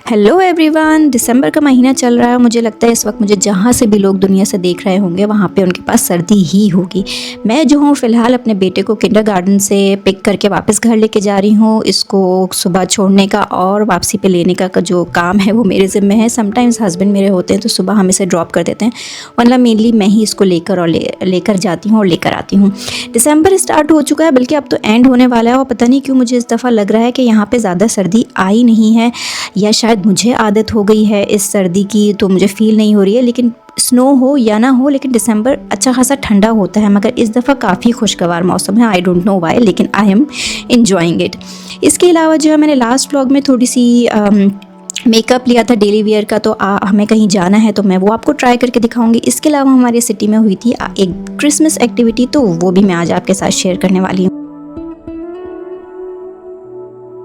Hello everyone, दिसंबर का महीना चल रहा है। मुझे लगता है इस वक्त मुझे जहाँ से भी लोग दुनिया से देख रहे होंगे वहाँ पे उनके पास सर्दी ही होगी। मैं जो हूँ फ़िलहाल अपने बेटे को किंडरगार्टन से पिक करके वापस घर लेके जा रही हूँ। इसको सुबह छोड़ने का और वापसी पे लेने का जो काम है वो मेरे ज़िम्मे है। समटाइम्स हस्बैंड मेरे होते हैं तो सुबह हम इसे ड्रॉप कर देते हैं, वरना मेनली मैं ही इसको लेकर जाती हूँ और लेकर आती हूँ। दिसंबर स्टार्ट हो चुका है, बल्कि अब तो एंड होने वाला है और पता नहीं क्यों मुझे इस दफ़ा लग रहा है कि यहाँ पर ज़्यादा सर्दी आई नहीं है, या शायद मुझे आदत हो गई है इस सर्दी की तो मुझे फ़ील नहीं हो रही है। लेकिन स्नो हो या ना हो, लेकिन दिसंबर अच्छा खासा ठंडा होता है, मगर इस दफ़ा काफ़ी खुशगवार मौसम है। आई डोंट नो वाई, लेकिन आई एम एन्जॉइंग इट। इसके अलावा जो है मैंने लास्ट व्लॉग में थोड़ी सी मेकअप लिया था डेली वेयर का, तो हमें कहीं जाना है तो मैं वो आपको ट्राई करके दिखाऊंगी। इसके अलावा हमारी सिटी में हुई थी एक क्रिसमस एक्टिविटी, तो वो भी मैं आज आपके साथ शेयर करने वाली हूँ।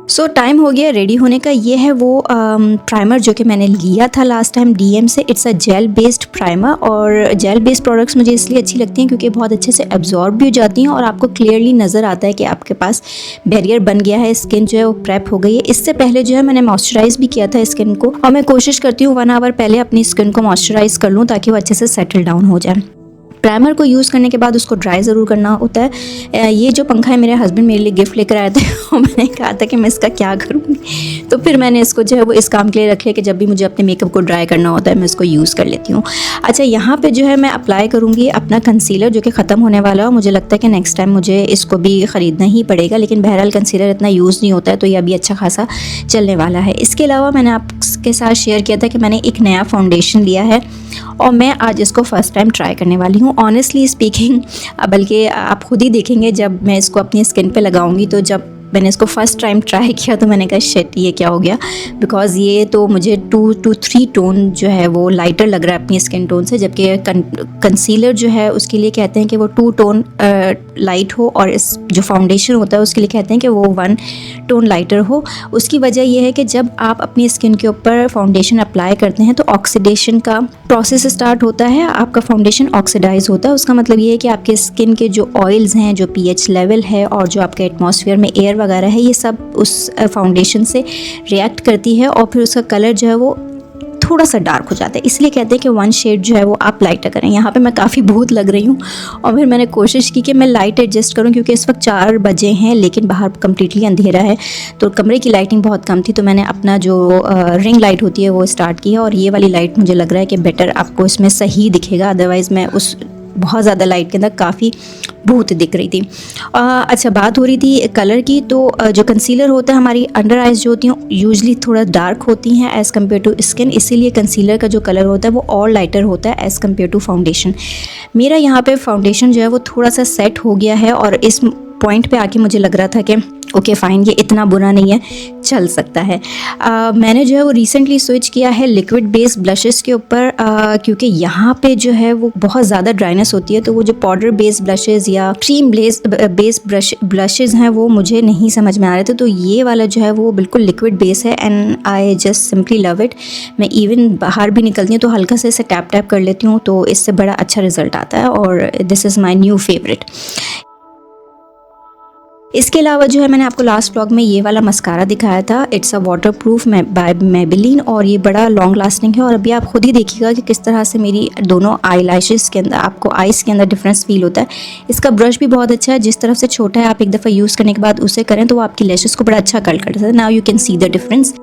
सो टाइम हो गया रेडी होने का। ये है वो प्राइमर जो कि मैंने लिया था लास्ट टाइम डीएम से। It's a gel based primer, और जेल बेस्ड प्रोडक्ट्स मुझे इसलिए अच्छी लगती हैं क्योंकि बहुत अच्छे से एब्जॉर्ब भी हो जाती हैं और आपको क्लियरली नज़र आता है कि आपके पास बैरियर बन गया है, स्किन जो है वो प्रेप हो गई है। इससे पहले जो है मैंने मॉइस्चराइज भी किया था स्किन को, और मैं कोशिश करती हूँ 1 आवर पहले अपनी स्किन को मॉइस्चराइज कर लूँ ताकि वो अच्छे से सेटल डाउन हो जाए। प्राइमर को यूज़ करने के बाद उसको ड्राई ज़रूर करना होता है। ये जो पंखा है मेरे हस्बैंड मेरे लिए गिफ्ट लेकर आए थे और मैंने कहा था कि मैं इसका क्या करूँगी, तो फिर मैंने इसको जो है वो इस काम के लिए रख लिया कि जब भी मुझे अपने मेकअप को ड्राई करना होता है मैं इसको यूज़ कर लेती हूँ। अच्छा, यहाँ पे जो है मैं अप्लाई करूँगी अपना कंसीलर जो कि ख़त्म होने वाला है। मुझे लगता है कि नेक्स्ट टाइम मुझे इसको भी ख़रीदना ही पड़ेगा, लेकिन बहरहाल कंसीलर इतना यूज़ नहीं होता है तो ये अभी अच्छा खासा चलने वाला है। इसके अलावा मैंने आपके साथ शेयर किया था कि मैंने एक नया फाउंडेशन लिया है और मैं आज इसको फ़र्स्ट टाइम ट्राई करने वाली हूँ। ऑनेस्टली स्पीकिंग, बल्कि आप खुद ही देखेंगे जब मैं इसको अपनी स्किन पे लगाऊंगी, तो जब मैंने इसको फ़र्स्ट टाइम ट्राई किया तो मैंने कहा शिट, ये क्या हो गया, बिकॉज़ ये तो मुझे 2 to 3 टोन जो है वो लाइटर लग रहा है अपनी स्किन टोन से, जबकि कंसीलर जो है उसके लिए कहते हैं कि वो 2 टोन लाइट हो, और इस जो फाउंडेशन होता है उसके लिए कहते हैं कि वो 1 टोन लाइटर हो। उसकी वजह यह है कि जब आप अपनी स्किन के ऊपर फाउंडेशन अप्लाई करते हैं तो ऑक्सीडेशन का प्रोसेस स्टार्ट होता है, आपका फाउंडेशन ऑक्सीडाइज होता है। उसका मतलब ये है कि आपके स्किन के जो ऑयल्स हैं, जो पीएच लेवल है और जो आपके एटमॉस्फेयर में एयर वगैरह है, ये सब उस फाउंडेशन से रिएक्ट करती है और फिर उसका कलर जो है वो थोड़ा सा डार्क हो जाता है। इसलिए कहते हैं कि 1 शेड जो है वो आप लाइटर करें। यहाँ पे मैं काफ़ी भूत लग रही हूँ और फिर मैंने कोशिश की कि मैं लाइट एडजस्ट करूँ, क्योंकि इस वक्त 4 बजे हैं लेकिन बाहर कम्प्लीटली अंधेरा है, तो कमरे की लाइटिंग बहुत कम थी। तो मैंने अपना जो रिंग लाइट होती है वो स्टार्ट की है, और ये वाली लाइट मुझे लग रहा है कि बेटर आपको इसमें सही दिखेगा, अदरवाइज़ मैं उस बहुत ज़्यादा लाइट के अंदर काफ़ी भूत दिख रही थी। अच्छा, बात हो रही थी कलर की, तो जो कंसीलर होता है, हमारी अंडर आइज़ जो होती हैं यूजुअली थोड़ा डार्क होती हैं एज़ कम्पेयर टू स्किन, इसीलिए कंसीलर का जो कलर होता है वो और लाइटर होता है एज़ कम्पेयर टू फाउंडेशन। मेरा यहाँ पे फाउंडेशन जो है वो थोड़ा सा सेट हो गया है और इस पॉइंट पे आके मुझे लग रहा था कि ओके फाइन, ये इतना बुरा नहीं है, चल सकता है। मैंने जो है वो रिसेंटली स्विच किया है लिक्विड बेस ब्लशेस के ऊपर, क्योंकि यहाँ पे जो है वो बहुत ज़्यादा ड्राइनेस होती है, तो वो जो पाउडर बेस ब्लशेस या क्रीम बेस ब्लशेस हैं वो मुझे नहीं समझ में आ रहे थे। तो ये वाला जो है वो बिल्कुल लिक्विड बेस है and I just simply love it. मैं इवन बाहर भी निकलती हूँ तो हल्का से इसे टैप टैप कर लेती हूँ, तो इससे बड़ा अच्छा रिजल्ट आता है और this is my new favourite. इसके अलावा जो है मैंने आपको लास्ट व्लॉग में ये वाला मस्कारा दिखाया था, it's a waterproof by Maybelline, और ये बड़ा लॉन्ग लास्टिंग है। और अभी आप खुद ही देखिएगा कि किस तरह से मेरी दोनों आई लैशेज़ के अंदर आपको आइज़ के अंदर डिफरेंस फील होता है। इसका ब्रश भी बहुत अच्छा है, जिस तरफ से छोटा है आप एक दफ़ा यूज़ करने के बाद उसे करें तो वो आपकी लैशेज़ को बड़ा अच्छा कर्ल करता है। Now you can see the difference.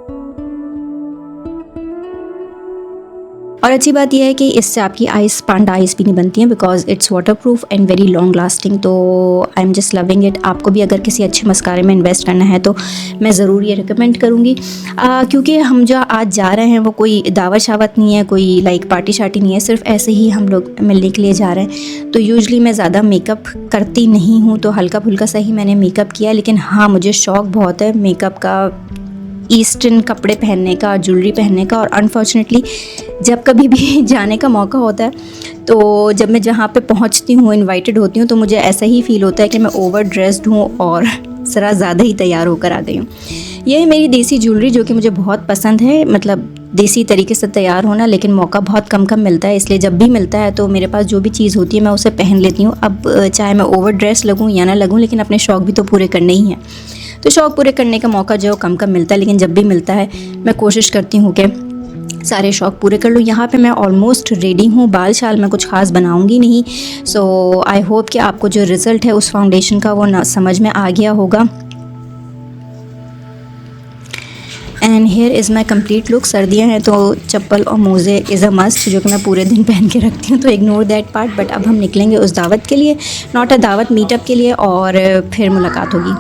और अच्छी बात यह है कि इससे आपकी आइज़ पांडा आइज़ भी नहीं बनती हैं, because it's water proof and very long lasting. तो I am just loving it. आपको भी अगर किसी अच्छे मस्कारे में इन्वेस्ट करना है तो मैं ज़रूर ये रिकमेंड करूँगी, क्योंकि हम जो आज जा रहे हैं वो कोई दावत शावत नहीं है, कोई लाइक पार्टी शार्टी नहीं है, सिर्फ ऐसे ही हम लोग मिलने के लिए जा रहे हैं। तो यूजुअली मैं ज़्यादा मेकअप करती नहीं हूँ, तो हल्का फुल्का सा ही मैंने मेकअप किया, लेकिन हाँ मुझे शौक़ बहुत है मेकअप का, ईस्टर्न कपड़े पहनने का, ज्वेलरी पहनने का। और अनफॉर्चुनेटली जब कभी भी जाने का मौका होता है तो जब मैं जहाँ पे पहुँचती हूँ, इनवाइटेड होती हूँ, तो मुझे ऐसा ही फील होता है कि मैं ओवर ड्रेस्ड हूँ और ज़रा ज़्यादा ही तैयार होकर आ गई हूँ। ये है मेरी देसी ज्वेलरी जो कि मुझे बहुत पसंद है, मतलब देसी तरीके से तैयार होना, लेकिन मौका बहुत कम मिलता है, इसलिए जब भी मिलता है तो मेरे पास जो भी चीज़ होती है मैं उसे पहन लेती हूँ। अब चाहे मैं ओवर ड्रेस लगूँ या ना लगूँ, लेकिन अपने शौक़ भी तो पूरे करने ही हैं। तो शौक़ पूरे करने का मौका जो कम कम मिलता है, लेकिन जब भी मिलता है मैं कोशिश करती हूँ कि सारे शौक़ पूरे कर लूँ। यहाँ पे मैं ऑलमोस्ट रेडी हूँ, बाल शाल मैं कुछ ख़ास बनाऊँगी नहीं। सो आई होप कि आपको जो रिज़ल्ट है उस फाउंडेशन का वो ना समझ में आ गया होगा। And here is my complete look. सर्दियाँ हैं तो चप्पल और मोज़े इज़ अ मस्ट, जो कि मैं पूरे दिन पहन के रखती हूँ, तो इग्नोर दैट पार्ट। बट अब हम निकलेंगे उस दावत के लिए, नॉट अ दावत, मीटअप के लिए, और फिर मुलाकात होगी।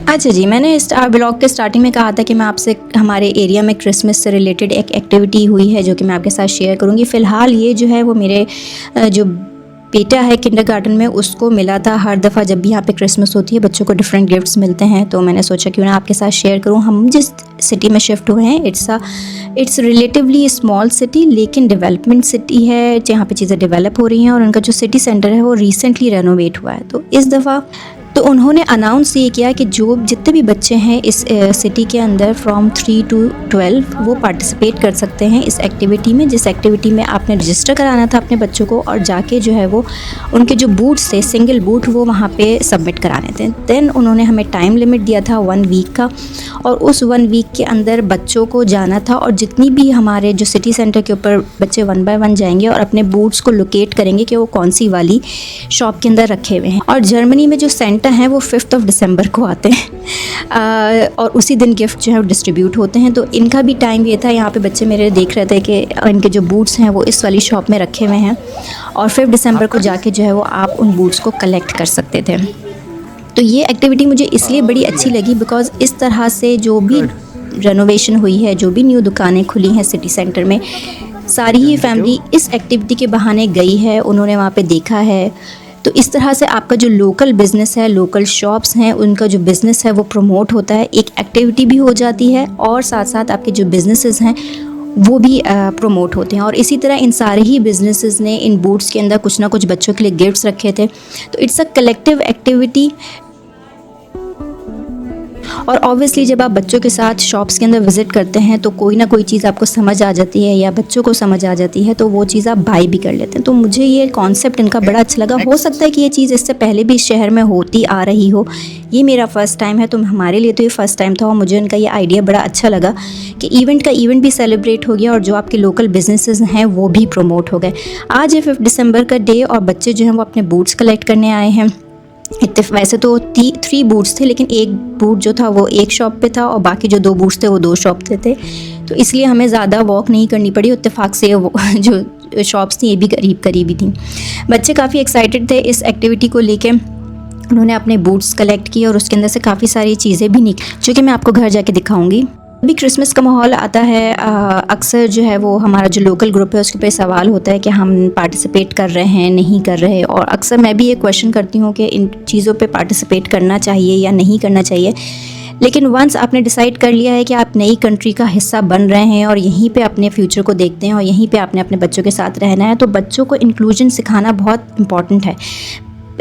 अच्छा जी, मैंने इस ब्लॉग के स्टार्टिंग में कहा था कि मैं आपसे हमारे एरिया में क्रिसमस से रिलेटेड एक एक्टिविटी हुई है जो कि मैं आपके साथ शेयर करूँगी। फ़िलहाल ये जो है वो मेरे जो बेटा है किंडरगार्टन में, उसको मिला था। हर दफ़ा जब भी यहाँ पे क्रिसमस होती है बच्चों को डिफरेंट गिफ्ट्स मिलते हैं, तो मैंने सोचा क्यों ना आपके साथ शेयर करूँ। हम जिस सिटी में शिफ्ट हुए हैं इट्स रिलेटिवली स्मॉल सिटी, लेकिन डेवलपमेंट सिटी है जहाँ पे चीज़ें डेवलप हो रही हैं, और उनका जो सिटी सेंटर है वो रिसेंटली रेनोवेट हुआ है। तो इस दफ़ा तो उन्होंने अनाउंस ये किया कि जो जितने भी बच्चे हैं इस सिटी के अंदर फ्रॉम 3 to 12 वो पार्टिसिपेट कर सकते हैं इस एक्टिविटी में, जिस एक्टिविटी में आपने रजिस्टर कराना था अपने बच्चों को, और जाके जो है वो उनके जो बूट्स थे, सिंगल बूट, वो वहाँ पे सबमिट कराने थे। देन उन्होंने हमें टाइम लिमिट दिया था 1 वीक का, और उस 1 वीक के अंदर बच्चों को जाना था, और जितनी भी हमारे जो सिटी सेंटर के ऊपर बच्चे 1 by 1 जाएंगे और अपने बूट्स को लोकेट करेंगे कि वो कौन सी वाली शॉप के अंदर रखे हुए हैं। और जर्मनी में जो सेंटर हैं वो 5 दिसंबर को आते हैं, और उसी दिन गिफ्ट जो है वो डिस्ट्रीब्यूट होते हैं। तो इनका भी टाइम ये था। यहाँ पे बच्चे मेरे देख रहे थे कि इनके जो बूट्स हैं वो इस वाली शॉप में रखे हुए हैं, और 5 दिसंबर को जाके जो है वो आप उन बूट्स को कलेक्ट कर सकते थे। तो ये एक्टिविटी मुझे इसलिए बड़ी अच्छी लगी बिकॉज़ इस तरह से जो भी रेनोवेशन हुई है, जो भी न्यू दुकानें खुली हैं सिटी सेंटर में, सारी ही फैमिली इस एक्टिविटी के बहाने गई है, उन्होंने वहाँ पे देखा है। तो इस तरह से आपका जो लोकल बिज़नेस है, लोकल शॉप्स हैं, उनका जो बिज़नेस है वो प्रमोट होता है, एक एक्टिविटी भी हो जाती है, और साथ साथ आपके जो बिज़नेसेस हैं वो भी प्रमोट होते हैं। और इसी तरह इन सारे ही बिज़नेसेस ने इन बूट्स के अंदर कुछ ना कुछ बच्चों के लिए गिफ्ट्स रखे थे। तो इट्स अ कलेक्टिव एक्टिविटी। और ऑब्वियसली जब आप बच्चों के साथ शॉप्स के अंदर विज़िट करते हैं तो कोई ना कोई चीज़ आपको समझ आ जाती है या बच्चों को समझ आ जाती है, तो वो चीज़ आप बाई भी कर लेते हैं। तो मुझे ये कॉन्सेप्ट इनका बड़ा अच्छा लगा। हो सकता है कि ये चीज़ इससे पहले भी इस शहर में होती आ रही हो, ये मेरा फ़र्स्ट टाइम है, तो हमारे लिए तो ये फ़र्स्ट टाइम था, और मुझे इनका ये आइडिया बड़ा अच्छा लगा कि इवेंट भी सेलिब्रेट हो गया, और जो आपके लोकल बिजनेसेस हैं वो भी प्रमोट हो गए। आज है 5 दिसंबर का डे, और बच्चे जो हैं वो अपने बूट्स कलेक्ट करने आए हैं। वैसे तो 3 बूट्स थे, लेकिन एक बूट जो था वो एक शॉप पे था, और बाकी जो 2 बूट्स थे वो 2 शॉप पे थे। तो इसलिए हमें ज़्यादा वॉक नहीं करनी पड़ी। इत्तेफाक से वो जो शॉप्स थी ये भी करीब ही थी। बच्चे काफ़ी एक्साइटेड थे इस एक्टिविटी को लेके। उन्होंने अपने बूट्स कलेक्ट किए, और उसके अंदर से काफ़ी सारी चीज़ें भी निकली, जो कि मैं आपको घर जाके दिखाऊँगी। अभी क्रिसमस का माहौल आता है, अक्सर जो है वो हमारा जो लोकल ग्रुप है उसके पे सवाल होता है कि हम पार्टिसिपेट कर रहे हैं, नहीं कर रहे, और अक्सर मैं भी ये क्वेश्चन करती हूँ कि इन चीज़ों पे पार्टिसिपेट करना चाहिए या नहीं करना चाहिए। लेकिन वंस आपने डिसाइड कर लिया है कि आप नई कंट्री का हिस्सा बन रहे हैं और यहीं पे अपने फ्यूचर को देखते हैं और यहीं पे आपने अपने बच्चों के साथ रहना है, तो बच्चों को इंक्लूजन सिखाना बहुत इंपॉर्टेंट है।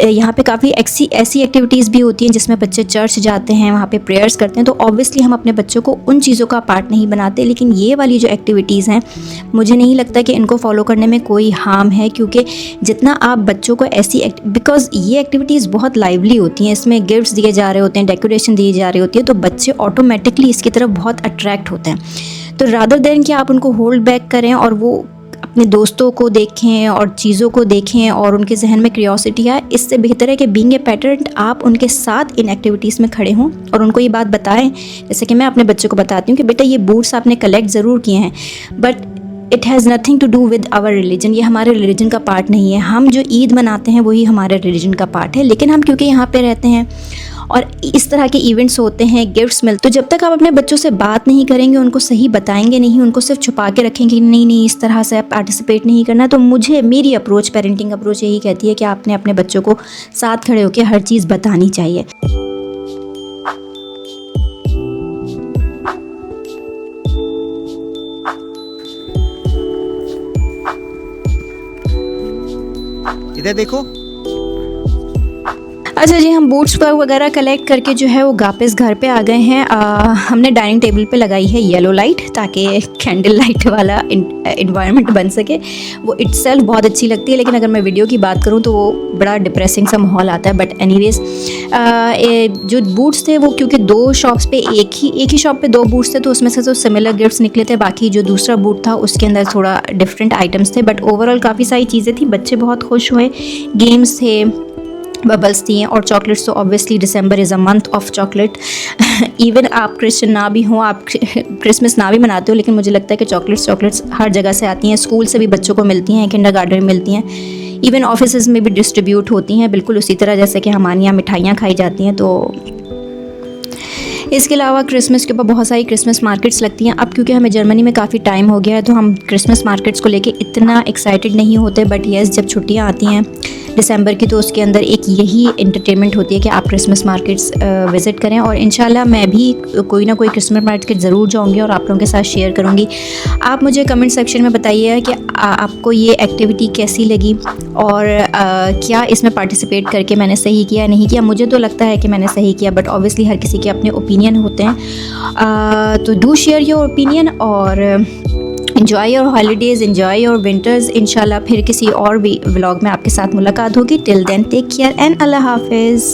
यहाँ पे काफ़ी ऐसी एक्टिविटीज़ भी होती हैं जिसमें बच्चे चर्च जाते हैं, वहाँ पे प्रेयर्स करते हैं। तो ऑब्वियसली हम अपने बच्चों को उन चीज़ों का पार्ट नहीं बनाते, लेकिन ये वाली जो एक्टिविटीज़ हैं मुझे नहीं लगता कि इनको फॉलो करने में कोई हार्म है, क्योंकि जितना आप बच्चों को बिकॉज़ ये एक्टिविटीज़ बहुत लाइवली होती हैं, इसमें गिफ्ट्स दिए जा रहे होते हैं, डेकोरेशन दी जा रही होती है, तो बच्चे ऑटोमेटिकली इसकी तरफ बहुत अट्रैक्ट होते हैं। तो रादर देन कि आप उनको होल्ड बैक करें और वो अपने दोस्तों को देखें और चीज़ों को देखें और उनके जहन में क्यूरियोसिटी आए, इससे बेहतर है कि बीइंग ए पेरेंट आप उनके साथ इन एक्टिविटीज़ में खड़े हों और उनको ये बात बताएं। जैसे कि मैं अपने बच्चों को बताती हूँ कि बेटा ये बूट्स आपने कलेक्ट ज़रूर किए हैं, but it has nothing to do with our religion. ये हमारे रिलीजन का पार्ट नहीं है। हम जो ईद मनाते हैं वही हमारे रिलीजन का पार्ट है, लेकिन हम क्योंकि यहाँ पे रहते हैं और इस तरह के इवेंट्स होते हैं, गिफ्ट्स मिलते, तो जब तक आप अपने बच्चों से बात नहीं करेंगे, उनको सही बताएंगे नहीं, उनको सिर्फ छुपा के रखेंगे, नहीं इस तरह से पार्टिसिपेट नहीं करना, तो मेरी अप्रोच, पेरेंटिंग अप्रोच यही कहती है कि आपने अपने बच्चों को साथ खड़े होकर हर चीज़ बतानी चाहिए। इधर देखो। अच्छा जी, हम बूट्स वगैरह कलेक्ट करके जो है वो वापस घर पे आ गए हैं। हमने डाइनिंग टेबल पे लगाई है येलो लाइट ताकि कैंडल लाइट वाला इन्वायरमेंट बन सके। वो इटसेल्फ बहुत अच्छी लगती है, लेकिन अगर मैं वीडियो की बात करूँ तो वो बड़ा डिप्रेसिंग सा माहौल आता है। बट एनीवेज जो बूट्स थे वो क्योंकि दो शॉप्स पे एक ही शॉप पे दो बूट्स थे, तो उसमें से तो सिमिलर गिफ्ट्स निकले थे। बाकी जो दूसरा बूट था उसके अंदर थोड़ा डिफरेंट आइटम्स थे, बट ओवरऑल काफ़ी सारी चीज़ें थी। बच्चे बहुत खुश हुए, गेम्स थे, बबल्स दिए हैं और चॉकलेट्स। तो obviously December is a month of chocolate. Even आप क्रिश्चियन ना भी हों, आप क्रिसमस ना भी मनाते हो, लेकिन मुझे लगता है कि चॉकलेट्स हर जगह से आती हैं। स्कूल से भी बच्चों को मिलती हैं, किंडरगार्टन में मिलती हैं, इवन ऑफिस में भी डिस्ट्रीब्यूट होती हैं, बिल्कुल उसी तरह जैसे कि हमारे यहाँ मिठाइयाँ खाई जाती हैं। तो इसके अलावा क्रिसमस के ऊपर बहुत सारी क्रिसमस मार्केट्स लगती हैं। अब क्योंकि हमें जर्मनी में काफ़ी टाइम हो गया है, तो हम क्रिसमस मार्केट्स को लेके इतना एक्साइटेड नहीं होते। बट येस, जब छुट्टियाँ आती हैं दिसंबर की, तो उसके अंदर एक यही एंटरटेनमेंट होती है कि आप क्रिसमस मार्केट्स विज़िट करें। और इंशाल्लाह मैं भी कोई ना कोई क्रिसमस मार्केट ज़रूर जाऊँगी और आप लोगों के साथ शेयर करूँगी। आप मुझे कमेंट सेक्शन में बताइए कि आपको ये एक्टिविटी कैसी लगी और क्या इसमें पार्टिसिपेट करके मैंने सही किया नहीं किया। मुझे तो लगता है कि मैंने सही किया, बट ऑब्वियसली हर किसी के अपने ओपिनियन होते हैं। तो डू शेयर योर ओपिनियन और enjoy your holidays, enjoy your winters। इंशाल्लाह फिर किसी और भी व्लॉग में आपके साथ मुलाकात होगी। टिल देन टेक केयर एंड अल्लाह हाफिज़।